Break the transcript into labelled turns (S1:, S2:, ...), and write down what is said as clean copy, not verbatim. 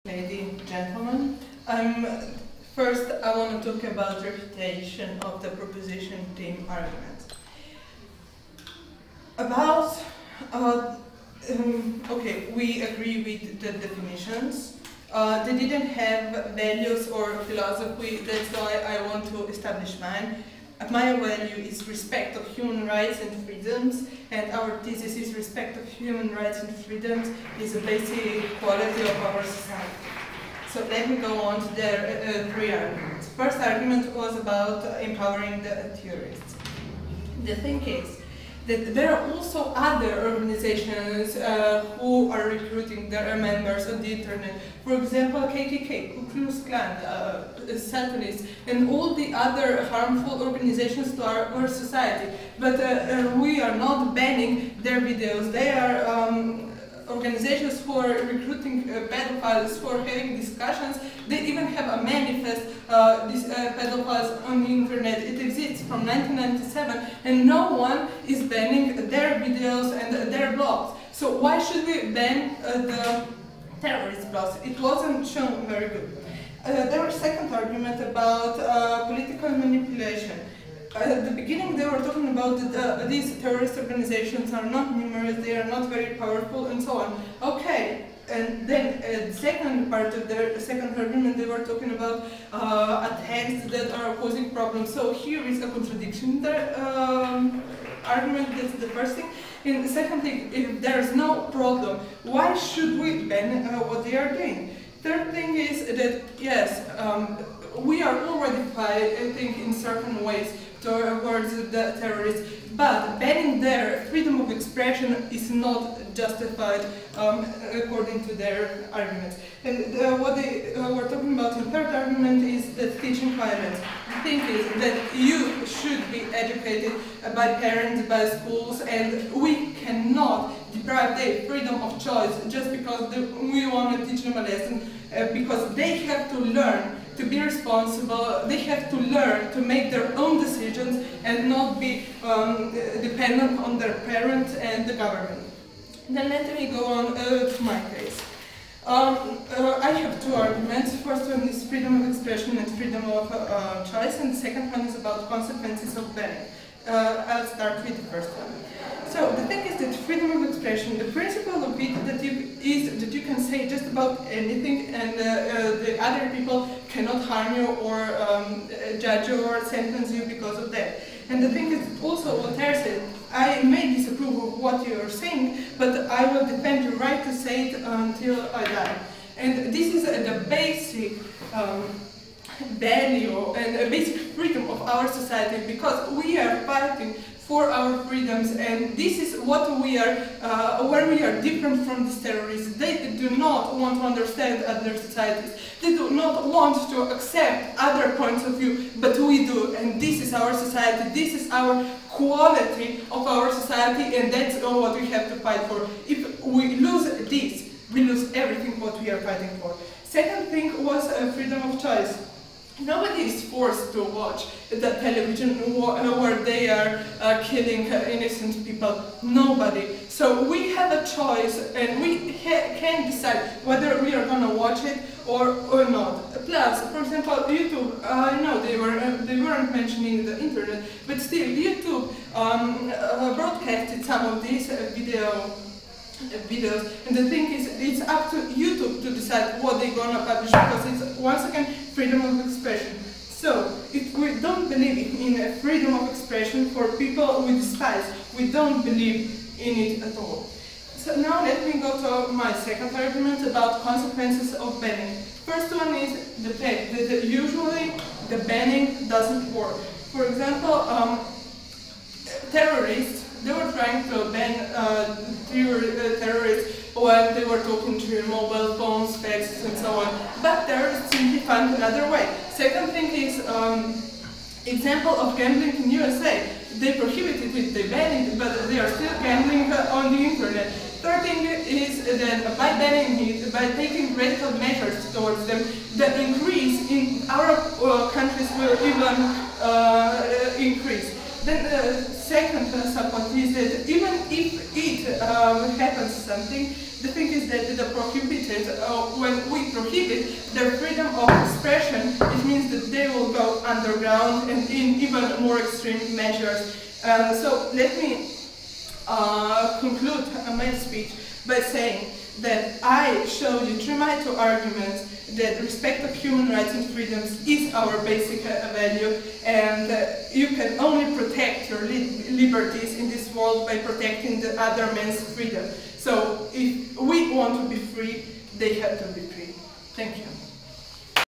S1: Ladies and gentlemen, first I want to talk about the refutation of the proposition team argument. Okay, we agree with the definitions. They didn't have values or philosophy, that's why I want to establish mine. My value is respect of human rights and freedoms, and our thesis is respect of human rights and freedoms is a basic quality of our society. So let me go on to their three arguments. First argument was about empowering the theorists. The thing is that there are also other organizations who are recruiting their members on the internet. For example, KKK, Ku Klux Klan, Satanists, and all the other harmful organizations to our society. But we are not banning their videos. They are organizations who are recruiting pedophiles, for having discussions. They even have a manifest, these pedophiles on the internet. It exists from 1997, and no one is banning their videos and their blogs. So why should we ban the terrorist blogs? It wasn't shown very good. There was a second argument about political manipulation. At the beginning they were talking about that these terrorist organizations are not numerous, they are not very powerful, and so on. Okay, and then the second part of their second argument, they were talking about attacks that are causing problems. So here is a contradiction in their argument. That's the first thing. And the second thing, if there is no problem, why should we ban what they are doing? Third thing is that, yes, we are already fighting in certain ways towards the terrorists, but banning their freedom of expression is not justified according to their arguments. And what they were talking about in third argument is that teaching violence. The thing is that youth should be educated by parents, by schools, and we cannot deprive their freedom of choice just because we want to teach them a lesson, because they have to learn to be responsible, they have to learn to make their own decisions and not be dependent on their parents and the government. Then let me go on to my case. I have two arguments. First one is freedom of expression and freedom of choice, and the second one is about consequences of banning. I'll start with the first one. So the thing is that freedom of expression, the principle of it is that you can say just about anything, and the other people cannot harm you or judge you or sentence you because of that. And the thing is also what Voltaire said, I may disapprove of what you are saying, but I will defend your right to say it until I die. And this is the basic value and a basic freedom of our society, because we are fighting for our freedoms, and this is what we are, where we are different from these terrorists. They do not want to understand other societies. They do not want to accept other points of view, but we do, and this is our society, this is our quality of our society, and that's what we have to fight for. If we lose this, we lose everything what we are fighting for. Second thing was freedom of choice. Nobody is forced to watch the television where they are killing innocent people. Nobody. So we have a choice, and we can decide whether we are going to watch it or not. Plus, for example, YouTube. I know they weren't mentioning the internet, but still, YouTube broadcasted some of these videos, and the thing is, it's up to YouTube to decide what they're gonna publish, because it's, once again, freedom of expression. So, if we don't believe in freedom of expression for people we despise, we don't believe in it at all. So now let me go to my second argument about consequences of banning. First one is the fact that usually the banning doesn't work. For example, terrorists, they were trying to ban terrorists when they were talking to mobile phones, faxes, and so on. But terrorists simply find another way. Second thing is example of gambling in USA. They prohibited it, they banned it, but they are still gambling on the internet. Third thing is that by banning it, by taking radical measures towards them, the increase in Arab countries will even increase. Then the second support is that even if it happens something, the thing is that the prohibited, when we prohibit their freedom of expression, it means that they will go underground and in even more extreme measures. So let me conclude my speech by saying that I showed you through my two arguments that respect of human rights and freedoms is our basic value, and you can only protect your liberties in this world by protecting the other man's freedom. So if we want to be free, they have to be free. Thank you.